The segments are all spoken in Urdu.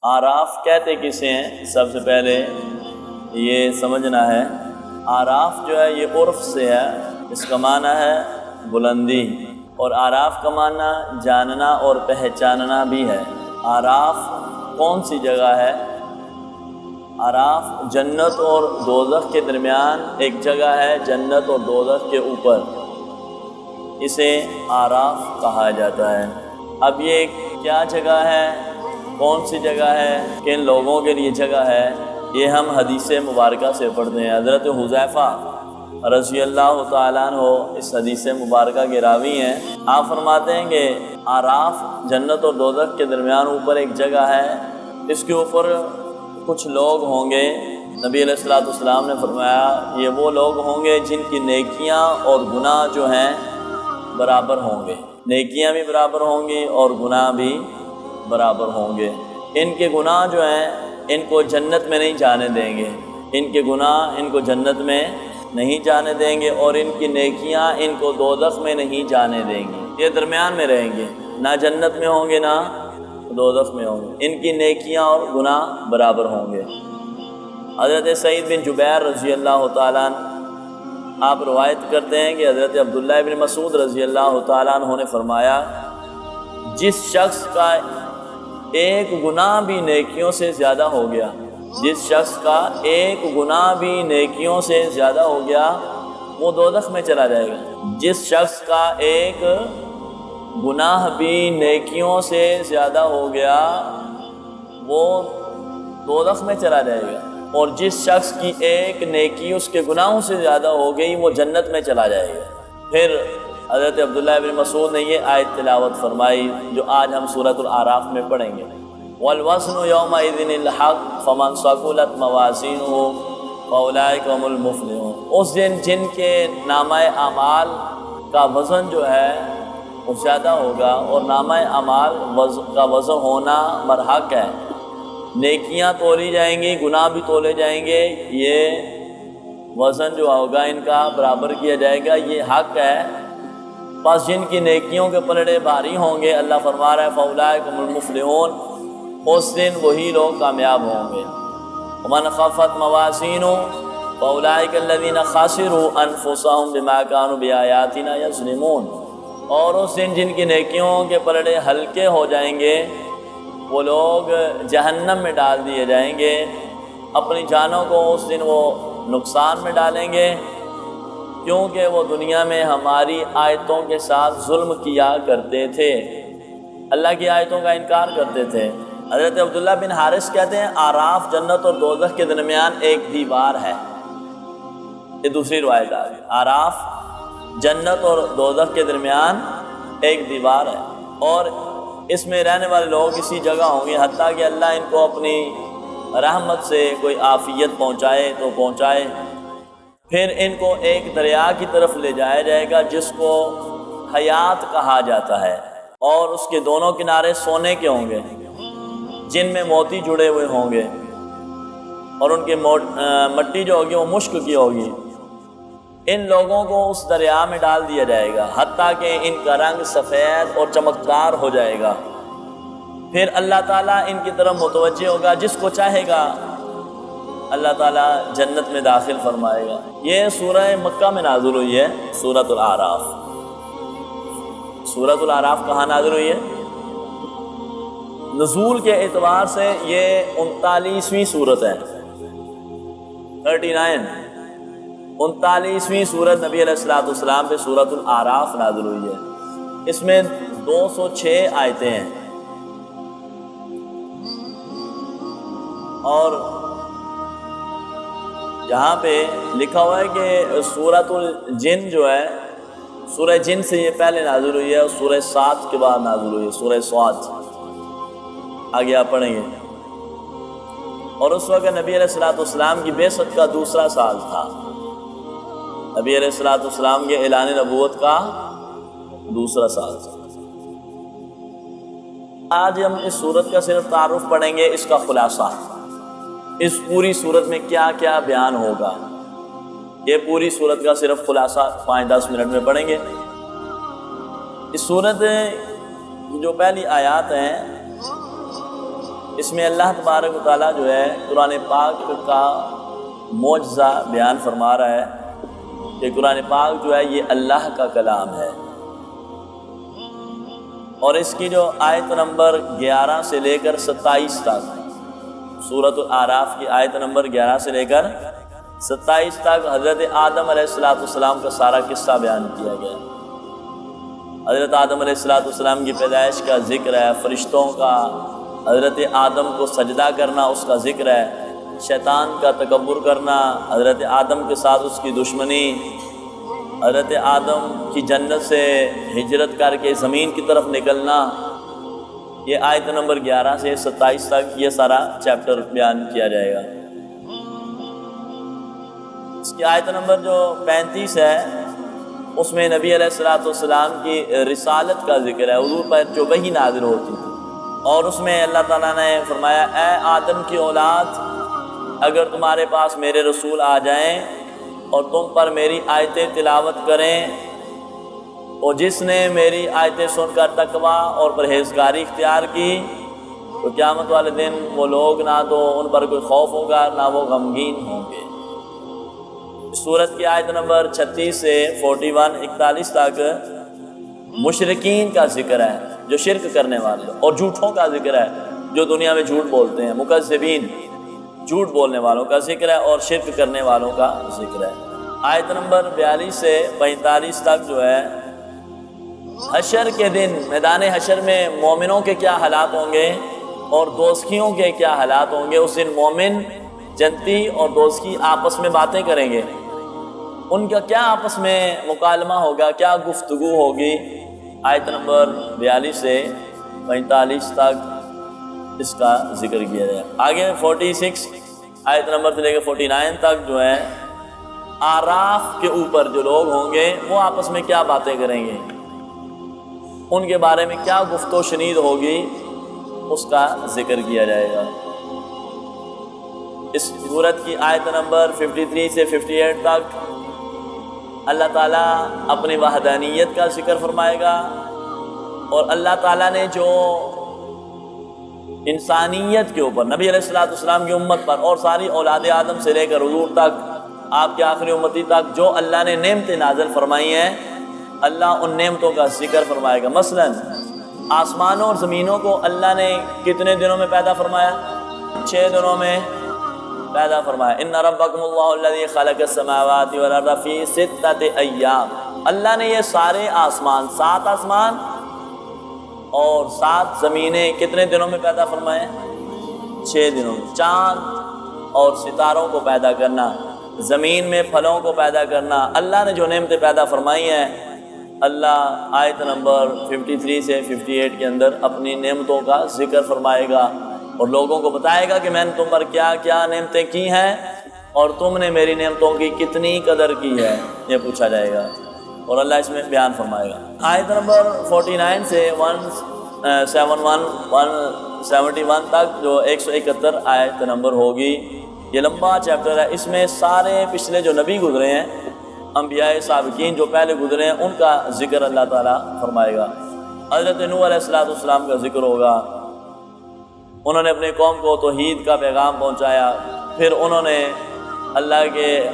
آراف کہتے کسے ہیں؟ سب سے پہلے یہ سمجھنا ہے، آراف جو ہے یہ عرف سے ہے، اس کا معنی ہے بلندی، اور آراف کا معنی جاننا اور پہچاننا بھی ہے۔ آراف کون سی جگہ ہے؟ آراف جنت اور دوزخ کے درمیان ایک جگہ ہے، جنت اور دوزخ کے اوپر، اسے آراف کہا جاتا ہے۔ اب یہ کیا جگہ ہے، کون سی جگہ ہے، کن لوگوں کے لیے جگہ ہے، یہ ہم حدیث مبارکہ سے پڑھتے ہیں۔ حضرت حذیفہ رضی اللہ تعالیٰ عنہ اس حدیث مبارکہ کے راوی ہیں۔ آپ فرماتے ہیں کہ آراف جنت اور دوزخ کے درمیان اوپر ایک جگہ ہے، اس کے اوپر کچھ لوگ ہوں گے۔ نبی علیہ السلام نے فرمایا یہ وہ لوگ ہوں گے جن کی نیکیاں اور گناہ جو ہیں برابر ہوں گے، نیکیاں بھی برابر ہوں گی اور گناہ بھی برابر ہوں گے۔ ان کے گناہ جو ہیں ان کو جنت میں نہیں جانے دیں گے، ان کے گناہ ان کو جنت میں نہیں جانے دیں گے، اور ان کی نیکیاں ان کو دوزخ میں نہیں جانے دیں گی۔ یہ درمیان میں رہیں گے، نہ جنت میں ہوں گے نہ دوزخ میں ہوں گے، ان کی نیکیاں اور گناہ برابر ہوں گے۔ حضرت سعید بن جبیر رضی اللہ تعالیٰ عنہ آپ روایت کرتے ہیں کہ حضرت عبداللہ بن مسعود رضی اللہ تعالیٰ عنہ نے فرمایا جس شخص کا ایک گناہ بھی نیکیوں سے زیادہ ہو گیا، جس شخص کا ایک گناہ بھی نیکیوں سے زیادہ ہو گیا وہ دوزخ میں چلا جائے گا۔ جس شخص کا ایک گناہ بھی نیکیوں سے زیادہ ہو گیا وہ دوزخ میں چلا جائے گا، اور جس شخص کی ایک نیکی اس کے گناہوں سے زیادہ ہو گئی وہ جنت میں چلا جائے گا۔ پھر حضرت عبداللہ بن مسعود نے یہ آیت تلاوت فرمائی جو آج ہم سورۃ الاعراف میں پڑھیں گے، وَالْوَزْنُ يَوْمَئِذٍ الْحَقُّ فَمَنْ ثَقُلَتْ مَوَازِينُهُ فَأُولَئِكَ هُمُ الْمُفْلِحُونَ۔ اس دن جن کے نامہ اعمال کا وزن جو ہے وہ زیادہ ہوگا، اور نامہ اعمال کا وزن ہونا برحق ہے، نیکیاں تولی جائیں گی، گناہ بھی تولے جائیں گے، یہ وزن جو ہوگا ان کا برابر کیا جائے گا، یہ حق ہے۔ پس جن کی نیکیوں کے پلڑے بھاری ہوں گے، اللہ فرما رہا ہے فَأُولَئِكَ هُمُ الْمُفْلِحُونَ، اس دن وہی لوگ کامیاب ہوں گے۔ وَمَنْ خَفَّتْ مَوَازِينُهُ فَأُولَئِكَ الَّذِينَ خَسِرُوا أَنفُسَهُمْ بِمَا كَانُوا بِآيَاتِنَا يَظْلِمُونَ، اور اس دن جن کی نیکیوں کے پلڑے ہلکے ہو جائیں گے وہ لوگ جہنم میں ڈال دیے جائیں گے، اپنی جانوں کو اس دن وہ نقصان میں ڈالیں گے، کیونکہ وہ دنیا میں ہماری آیتوں کے ساتھ ظلم کیا کرتے تھے، اللہ کی آیتوں کا انکار کرتے تھے۔ حضرت عبداللہ بن حارث کہتے ہیں آراف جنت اور دوزخ کے درمیان ایک دیوار ہے، یہ دوسری روایت آ گئی، آراف جنت اور دوزخ کے درمیان ایک دیوار ہے، اور اس میں رہنے والے لوگ اسی جگہ ہوں گے حتیٰ کہ اللہ ان کو اپنی رحمت سے کوئی عافیت پہنچائے تو پہنچائے۔ پھر ان کو ایک دریا کی طرف لے جایا جائے گا جس کو حیات کہا جاتا ہے، اور اس کے دونوں کنارے سونے کے ہوں گے جن میں موتی جڑے ہوئے ہوں گے، اور ان کی مٹی جو ہوگی وہ مشک کی ہوگی۔ ان لوگوں کو اس دریا میں ڈال دیا جائے گا حتیٰ کہ ان کا رنگ سفید اور چمکدار ہو جائے گا۔ پھر اللہ تعالیٰ ان کی طرف متوجہ ہوگا، جس کو چاہے گا اللہ تعالیٰ جنت میں داخل فرمائے گا۔ یہ سورہ مکہ میں نازل ہوئی ہے، سورۃ الاعراف۔ سورۃ الاعراف کہاں نازل ہوئی ہے؟ نزول کے اعتبار سے یہ 39ویں سورت ہے، 39ویں سورت نبی علیہ السلام پہ سورۃ الاعراف نازل ہوئی ہے۔ اس میں 206 آیتیں ہیں، اور یہاں پہ لکھا ہوا ہے کہ سورۃ الجن جو ہے، سورہ جن سے یہ پہلے نازل ہوئی ہے، اور سورہ سات کے بعد نازل ہوئی ہے، سورہ سات آگے آپ پڑھیں گے۔ اور اس وقت نبی علیہ السلام کی بعثت کا دوسرا سال تھا، نبی علیہ السلام کے اعلان نبوت کا دوسرا سال تھا۔ آج ہم اس سورت کا صرف تعارف پڑھیں گے، اس کا خلاصہ، اس پوری سورت میں کیا کیا بیان ہوگا، یہ پوری سورت کا صرف خلاصہ 5-10 منٹ میں پڑھیں گے۔ اس سورت جو پہلی آیات ہیں اس میں اللہ تبارک و تعالیٰ جو ہے قرآن پاک کا معجزہ بیان فرما رہا ہے کہ قرآن پاک جو ہے یہ اللہ کا کلام ہے، اور اس کی جو آیت نمبر 11 سے لے کر 27 تک، سورۃ الاعراف کی آیت نمبر 11 سے لے کر 27 تک حضرت آدم علیہ السلام کا سارا قصہ بیان کیا گیا ہے۔ حضرت آدم علیہ السلام کی پیدائش کا ذکر ہے، فرشتوں کا حضرت آدم کو سجدہ کرنا اس کا ذکر ہے، شیطان کا تکبر کرنا، حضرت آدم کے ساتھ اس کی دشمنی، حضرت آدم کی جنت سے ہجرت کر کے زمین کی طرف نکلنا، یہ آیت نمبر 11 سے 27 تک یہ سارا چیپٹر بیان کیا جائے گا۔ اس کی آیت نمبر جو 35 ہے اس میں نبی علیہ السلام کی رسالت کا ذکر ہے، حضور پر جو وحی نازل ہوتی تھی، اور اس میں اللہ تعالیٰ نے فرمایا اے آدم کی اولاد، اگر تمہارے پاس میرے رسول آ جائیں اور تم پر میری آیتیں تلاوت کریں، اور جس نے میری آیتیں سن کر تقویٰ اور پرہیزگاری اختیار کی تو قیامت والے دن وہ لوگ نہ تو ان پر کوئی خوف ہوگا نہ وہ غمگین ہوں گے۔ سورت کی آیت نمبر 36 سے 41 تک مشرکین کا ذکر ہے، جو شرک کرنے والے، اور جھوٹوں کا ذکر ہے، جو دنیا میں جھوٹ بولتے ہیں، مکذبین، جھوٹ بولنے والوں کا ذکر ہے، اور شرک کرنے والوں کا ذکر ہے۔ آیت نمبر 42 سے 45 تک جو ہے حشر کے دن، میدان حشر میں مومنوں کے کیا حالات ہوں گے اور دوزخیوں کے کیا حالات ہوں گے۔ اس دن مومن، جنتی اور دوزخی آپس میں باتیں کریں گے، ان کا کیا آپس میں مکالمہ ہوگا، کیا گفتگو ہوگی۔ آیت نمبر 42 سے 45 تک اس کا ذکر کیا جائے۔ آگے 46 آیت نمبر سے لے کے 49 تک جو ہے آراف کے اوپر جو لوگ ہوں گے وہ آپس میں کیا باتیں کریں گے، ان کے بارے میں کیا گفت و شنید ہوگی، اس کا ذکر کیا جائے گا۔ اس سورت کی آیت نمبر 53 سے 58 تک اللہ تعالیٰ اپنی وحدانیت کا ذکر فرمائے گا، اور اللہ تعالیٰ نے جو انسانیت کے اوپر نبی علیہ السلام کی امت پر اور ساری اولاد آدم سے لے کر حضور تک، آپ کے آخری امتی تک جو اللہ نے نعمتیں نازل فرمائی ہیں، اللہ ان نعمتوں کا ذکر فرمائے گا۔ مثلا آسمانوں اور زمینوں کو اللہ نے کتنے دنوں میں پیدا فرمایا؟ 6 دنوں میں پیدا فرمایا۔ ان ربکم اللہ الذی خلق السماوات والارض فی 6 ایام، اللہ نے یہ سارے آسمان، 7 آسمان اور 7 زمینیں کتنے دنوں میں پیدا فرمائے؟ 6 دنوں میں۔ چاند اور ستاروں کو پیدا کرنا، زمین میں پھلوں کو پیدا کرنا، اللہ نے جو نعمتیں پیدا فرمائی ہیں، اللہ آیت نمبر 53 سے 58 کے اندر اپنی نعمتوں کا ذکر فرمائے گا اور لوگوں کو بتائے گا کہ میں نے تم پر کیا کیا نعمتیں کی ہیں اور تم نے میری نعمتوں کی کتنی قدر کی ہے، یہ پوچھا جائے گا اور اللہ اس میں بیان فرمائے گا۔ آیت نمبر 49 سے 171 تک جو 171 آیت نمبر ہوگی، یہ لمبا چیپٹر ہے۔ اس میں سارے پچھلے جو نبی گزرے ہیں، انبیاء سابقین جو پہلے گزرے ہیں، ان کا ذکر اللہ تعالیٰ فرمائے گا۔ حضرت نوح علیہ السلام کا ذکر ہوگا، انہوں نے اپنے قوم کو توحید کا پیغام پہنچایا، پھر انہوں نے اللہ کے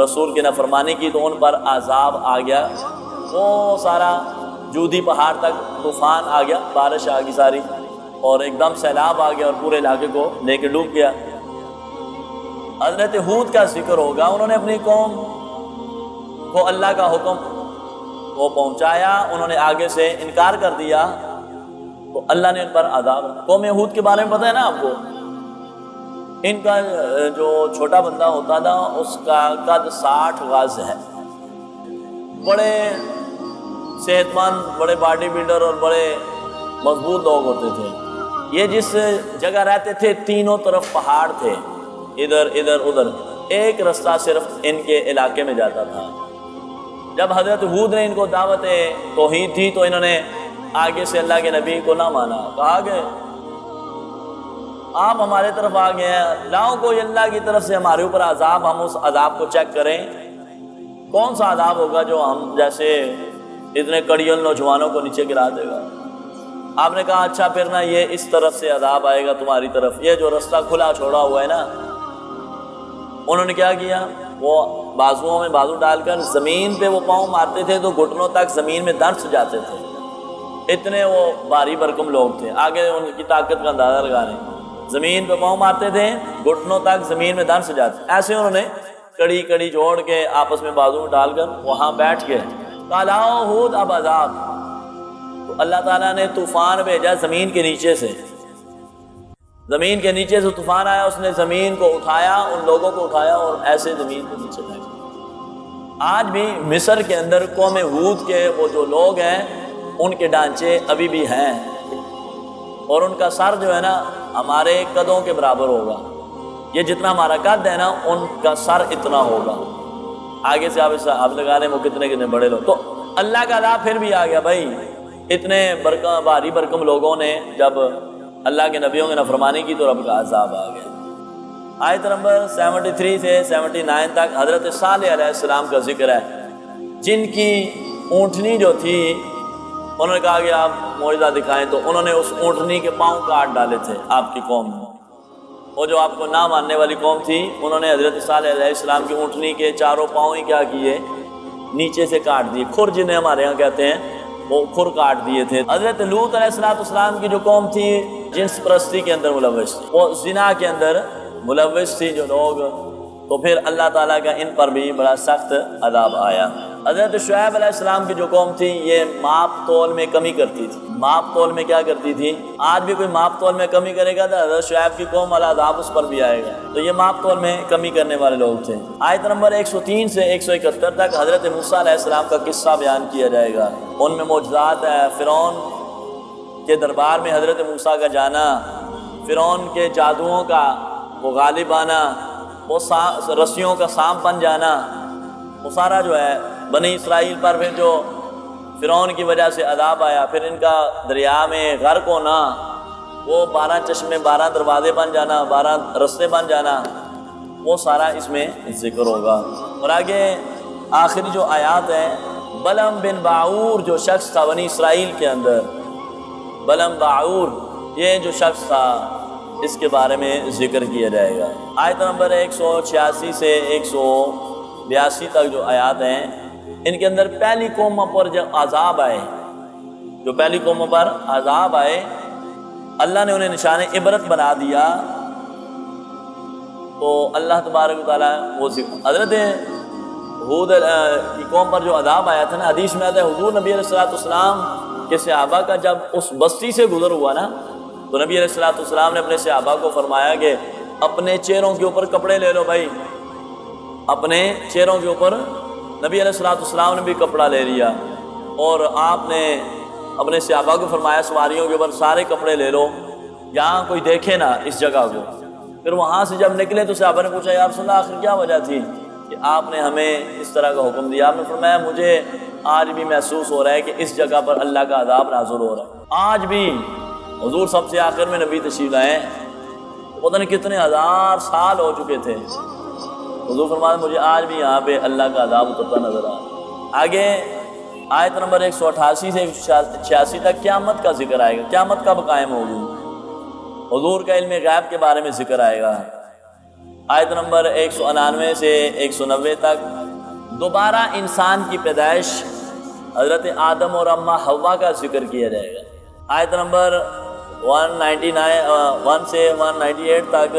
رسول کی نافرمانی کی تو ان پر عذاب آ گیا، وہ سارا جودی پہاڑ تک طوفان آ گیا، بارش آ گئی ساری، اور ایک دم سیلاب آ گیا اور پورے علاقے کو لے کے ڈوب گیا۔ حضرت ہود کا ذکر ہوگا، انہوں نے اپنی قوم کو اللہ کا حکم وہ پہنچایا، انہوں نے آگے سے انکار کر دیا تو اللہ نے ان پر عذاب۔ قوم ہود کے بارے میں پتہ ہے نا آپ کو، ان کا جو چھوٹا بندہ ہوتا تھا اس کا قد 60 گز ہے، بڑے صحت مند، بڑے باڈی بلڈر اور بڑے مضبوط لوگ ہوتے تھے۔ یہ جس جگہ رہتے تھے تینوں طرف پہاڑ تھے، ادھر ادھر ادھر، ایک رستہ صرف ان کے علاقے میں جاتا تھا۔ جب حضرت ہود نے ان کو دعوت توحید دی تو انہوں نے آگے سے اللہ کے نبی کو نہ مانا، کہا کہ آپ ہمارے طرف آ گئے ہیں، لاؤ کوئی اللہ کی طرف سے ہمارے اوپر عذاب، ہم اس عذاب کو چیک کریں، کون سا عذاب ہوگا جو ہم جیسے اتنے کڑیل نوجوانوں کو نیچے گرا دے گا۔ آپ نے کہا اچھا پھر نا یہ اس طرف سے عذاب آئے گا تمہاری طرف، یہ جو رستہ کھلا چھوڑا ہوا ہے نا، انہوں نے کیا کیا، وہ بازوؤں میں بازو ڈال کر زمین پہ وہ پاؤں مارتے تھے تو گھٹنوں تک زمین میں درس جاتے تھے، اتنے وہ بھاری بھرکم لوگ تھے، آگے ان کی طاقت کا اندازہ لگا رہے ہیں، زمین پہ پاؤں مارتے تھے گھٹنوں تک زمین میں درس جاتے، ایسے انہوں نے کڑی کڑی جوڑ کے آپس میں بازو میں ڈال کر وہاں بیٹھ کے قال آؤ ہود اب عذاب، تو اللہ تعالیٰ نے طوفان بھیجا زمین کے نیچے سے، زمین کے نیچے سے طوفان آیا، اس نے زمین کو اٹھایا، ان لوگوں کو اٹھایا اور ایسے زمین کے نیچے پھینک دیا۔ آج بھی مصر کے اندر قوم ہود کے وہ جو لوگ ہیں ان کے ڈھانچے ابھی بھی ہیں، اور ان کا سر جو ہے نا ہمارے قدوں کے برابر ہوگا، یہ جتنا ہمارا قد ہے نا ان کا سر اتنا ہوگا، آگے سے آپ لگا رہے ہیں وہ کتنے بڑے لوگ، تو اللہ کا عذاب پھر بھی آ گیا بھائی، اتنے بھاری بھرکم لوگوں نے جب اللہ کے نبیوں کی نافرمانی کی تو رب کا عذاب آ گیا۔ آیت نمبر 73 سے 79 تک حضرت صالح علیہ السلام کا ذکر ہے، جن کی اونٹنی جو تھی انہوں نے کہا کہ آپ معجزہ دکھائیں، تو انہوں نے اس اونٹنی کے پاؤں کاٹ ڈالے تھے آپ کی قوم میں، وہ جو آپ کو نہ ماننے والی قوم تھی انہوں نے حضرت صالح علیہ السلام کی اونٹنی کے چاروں پاؤں ہی کیا کیے، نیچے سے کاٹ دیے، کھر جنہیں ہمارے ہاں کہتے ہیں، وہ کھر کاٹ دیے تھے۔ حضرت لوط علیہ السلام کی جو قوم تھی جنس پرستی کے اندر ملوث تھی، وہ زنا کے اندر ملوث تھی جو لوگ، تو پھر اللہ تعالیٰ کا ان پر بھی بڑا سخت عذاب آیا۔ حضرت شعیب علیہ السلام کی جو قوم تھی یہ ماپ تول میں کمی کرتی تھی، ماپ تول میں کیا کرتی تھی، آج بھی کوئی ماپ تول میں کمی کرے گا تو حضرت شعیب کی قوم والا عذاب اس پر بھی آئے گا، تو یہ ماپ تول میں کمی کرنے والے لوگ تھے۔ آیت نمبر 103 سے 171 تک حضرت موسیٰ علیہ السلام کا قصہ بیان کیا جائے گا، ان میں معجزات ہے، فرعون کے دربار میں حضرت موسیٰ کا جانا، فرعون کے جادوؤں کا وہ غالب آنا، وہ رسیوں کا سانپ بن جانا، وہ سارا جو ہے بنی اسرائیل پر پھر جو فرعون کی وجہ سے عذاب آیا، پھر ان کا دریا میں غرق ہونا، وہ 12 چشمے 12 دروازے بن جانا، 12 رستے بن جانا، وہ سارا اس میں ذکر ہوگا۔ اور آگے آخری جو آیات ہیں، بلم بن باعور جو شخص تھا بنی اسرائیل کے اندر، بلم باعور یہ جو شخص تھا اس کے بارے میں ذکر کیا جائے گا۔ آیت نمبر 186 سے 182 تک جو آیات ہیں ان کے اندر پہلی قوموں پر جب عذاب آئے، جو پہلی قوموں پر عذاب آئے اللہ نے انہیں نشان عبرت بنا دیا، تو اللہ تبارک و تعالیٰ وہ حضرت ہود کی قوم پر جو عذاب آیا تھا نا، حدیث میں آتا ہے حضور نبی علیہ السلام کے صحابہ کا جب اس بستی سے گزر ہوا نا تو نبی علیہ السلام نے اپنے صحابہ کو فرمایا کہ اپنے چہروں کے اوپر کپڑے لے لو بھائی، اپنے چہروں کے اوپر نبی علیہ السلام نے بھی کپڑا لے لیا، اور آپ نے اپنے صحابہ کو فرمایا سواریوں کے اوپر سارے کپڑے لے لو، جہاں کوئی دیکھے نا اس جگہ کو۔ پھر وہاں سے جب نکلے تو صحابہ نے پوچھا یا رسول اللہ آخر کیا وجہ تھی کہ آپ نے ہمیں اس طرح کا حکم دیا؟ آپ نے فرمایا مجھے آج بھی محسوس ہو رہا ہے کہ اس جگہ پر اللہ کا عذاب نازل ہو رہا ہے، آج بھی حضور سب سے آخر میں نبی تشریف لائے، پتہ نہیں کتنے ہزار سال ہو چکے تھے، حضور فرمایا مجھے آج بھی یہاں پہ اللہ کا عذاب اترتا نظر آ رہا۔ آگے آیت نمبر 188 سے 186 تک قیامت کا ذکر آئے گا، قیامت کب قائم ہوگی، حضور کا علم غیب کے بارے میں ذکر آئے گا۔ آیت نمبر 199 سے 190 تک دوبارہ انسان کی پیدائش حضرت آدم اور اماں حوا کا ذکر کیا جائے گا۔ آیت نمبر 1 سے 198 تک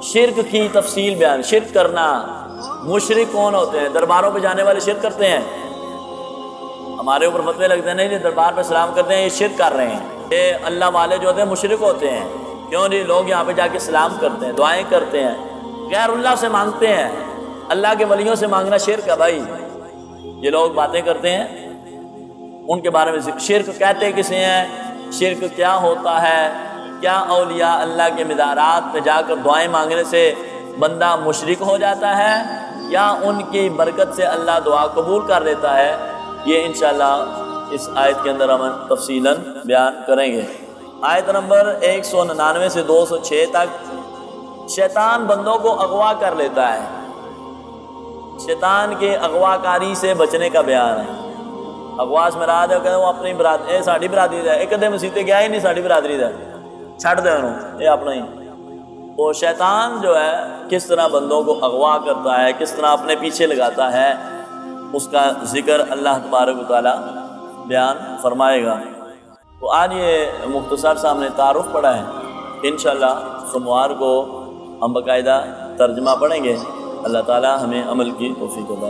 شرک کی تفصیل بیان، شرک کرنا، مشرک کون ہوتے ہیں؟ درباروں پہ جانے والے شرک کرتے ہیں، ہمارے اوپر فتوے لگتے ہیں نہیں جی دربار پہ سلام کرتے ہیں یہ شرک کر رہے ہیں، یہ اللہ والے جو ہوتے ہیں مشرک ہوتے ہیں، کیوں جی لوگ یہاں پہ جا کے سلام کرتے ہیں، دعائیں کرتے ہیں، غیر اللہ سے مانگتے ہیں، اللہ کے ولیوں سے مانگنا شرک ہے بھائی، یہ لوگ باتیں کرتے ہیں ان کے بارے میں شرک کہتے کسے ہیں، شرک کیا ہوتا ہے، کیا اولیاء اللہ کے مزارات پہ جا کر دعائیں مانگنے سے بندہ مشرک ہو جاتا ہے یا ان کی برکت سے اللہ دعا قبول کر لیتا ہے، یہ انشاءاللہ اس آیت کے اندر ہم تفصیلاً بیان کریں گے۔ آیت نمبر 199 سے 206 تک شیطان بندوں کو اغوا کر لیتا ہے، شیطان کے اغوا کاری سے بچنے کا بیان ہے۔ اغواس میں رہا دے کہ وہ اپنی برادری ساڑی برادری دا ایک دے مسیتے گیا ہی نہیں ساڑی برادری دا چھڑ دے انہوں یہ اپنا ہی. وہ شیطان جو ہے کس طرح بندوں کو اغوا کرتا ہے، کس طرح اپنے پیچھے لگاتا ہے، اس کا ذکر اللہ تبارک و تعالیٰ بیان فرمائے گا. تو آج یہ مختصر سا ہم نے تعارف پڑھا ہے. انشاءاللہ سوموار کو ہم باقاعدہ ترجمہ پڑھیں گے. اللہ تعالیٰ ہمیں عمل کی توفیق عطا